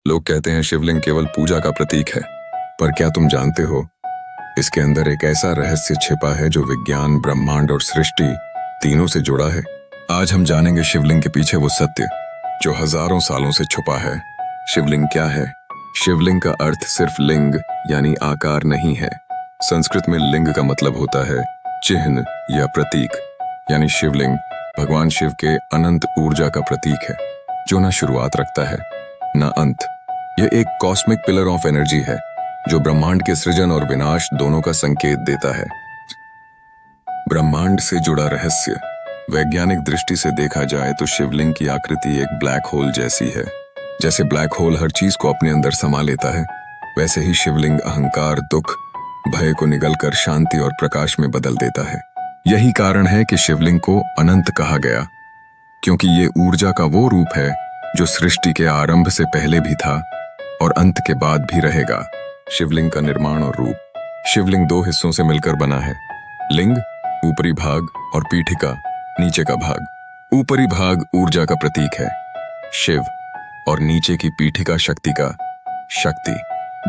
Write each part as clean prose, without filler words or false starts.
लोग कहते हैं शिवलिंग केवल पूजा का प्रतीक है, पर क्या तुम जानते हो इसके अंदर एक ऐसा रहस्य छिपा है जो विज्ञान, ब्रह्मांड और सृष्टि तीनों से जुड़ा है। आज हम जानेंगे शिवलिंग के पीछे वो सत्य जो हजारों सालों से छुपा है। शिवलिंग क्या है? शिवलिंग का अर्थ सिर्फ लिंग यानी आकार नहीं है। संस्कृत में लिंग का मतलब होता है चिन्ह या प्रतीक, यानी शिवलिंग भगवान शिव के अनंत ऊर्जा का प्रतीक है, जो न शुरुआत रखता है न अंत। यह एक कॉस्मिक पिलर ऑफ एनर्जी है जो ब्रह्मांड के सृजन और विनाश दोनों का संकेत देता है। ब्रह्मांड से जुड़ा रहस्य। वैज्ञानिक दृष्टि से देखा जाए तो शिवलिंग की आकृति एक ब्लैक होल जैसी है। जैसे ब्लैक होल हर चीज को अपने अंदर समा लेता है, वैसे ही शिवलिंग अहंकार, दुख, भय को निगलकर शांति और प्रकाश में बदल देता है। यही कारण है कि शिवलिंग को अनंत कहा गया, क्योंकि ये ऊर्जा का वो रूप है जो सृष्टि के आरंभ से पहले भी था और अंत के बाद भी रहेगा। शिवलिंग का निर्माण और रूप। शिवलिंग दो हिस्सों से मिलकर बना है, लिंग ऊपरी भाग और पीठिका नीचे का भाग। ऊपरी भाग ऊर्जा का प्रतीक है शिव, और नीचे की पीठिका शक्ति का शक्ति।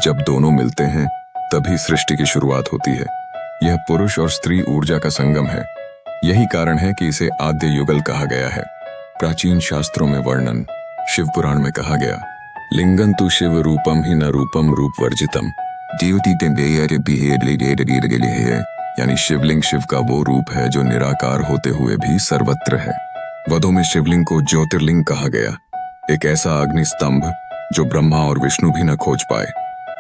जब दोनों मिलते हैं तभी सृष्टि की शुरुआत होती है। यह पुरुष और स्त्री ऊर्जा का संगम है। यही कारण है कि इसे आद्य युगल कहा गया है। प्राचीन शास्त्रों में वर्णन। शिव पुराण में कहा गया, लिंगं तु शिव रूपम ही न रूपम रूप वर्जितम। यानी शिवलिंग शिव का वो रूप है जो निराकार होते हुए भी सर्वत्र है। वेदों में शिवलिंग को ज्योतिर्लिंग कहा गया, एक ऐसा अग्नि स्तंभ जो ब्रह्मा और विष्णु भी न खोज पाए।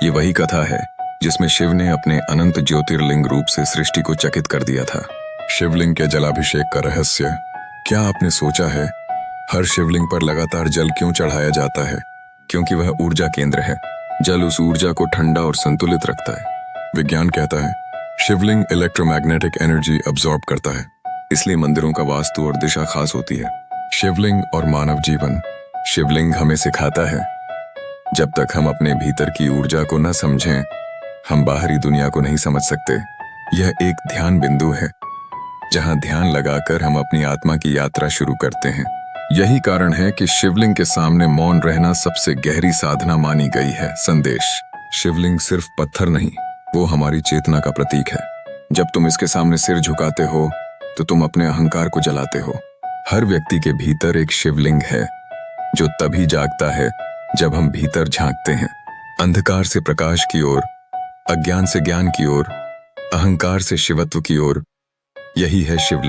ये वही कथा है जिसमें शिव ने अपने अनंत ज्योतिर्लिंग रूप से सृष्टि को चकित कर दिया था। शिवलिंग के जलाभिषेक का रहस्य। क्या आपने सोचा है हर शिवलिंग पर लगातार जल क्यों चढ़ाया जाता है? क्योंकि वह ऊर्जा केंद्र है। जल उस ऊर्जा को ठंडा और संतुलित रखता है। विज्ञान कहता है शिवलिंग इलेक्ट्रोमैग्नेटिक एनर्जी अब्सॉर्ब करता है, इसलिए मंदिरों का वास्तु और दिशा खास होती है। शिवलिंग और मानव जीवन। शिवलिंग हमें सिखाता है जब तक हम अपने भीतर की ऊर्जा को न समझें, हम बाहरी दुनिया को नहीं समझ सकते। यह एक ध्यान बिंदु है जहां ध्यान लगाकर हम अपनी आत्मा की यात्रा शुरू करते हैं। यही कारण है कि शिवलिंग के सामने मौन रहना सबसे गहरी साधना मानी गई है। संदेश। शिवलिंग सिर्फ पत्थर नहीं, वो हमारी चेतना का प्रतीक है। जब तुम इसके सामने सिर झुकाते हो तो तुम अपने अहंकार को जलाते हो। हर व्यक्ति के भीतर एक शिवलिंग है जो तभी जागता है जब हम भीतर झांकते हैं। अंधकार से प्रकाश की ओर, अज्ञान से ज्ञान की ओर, अहंकार से शिवत्व की ओर। यही है शिवलिंग।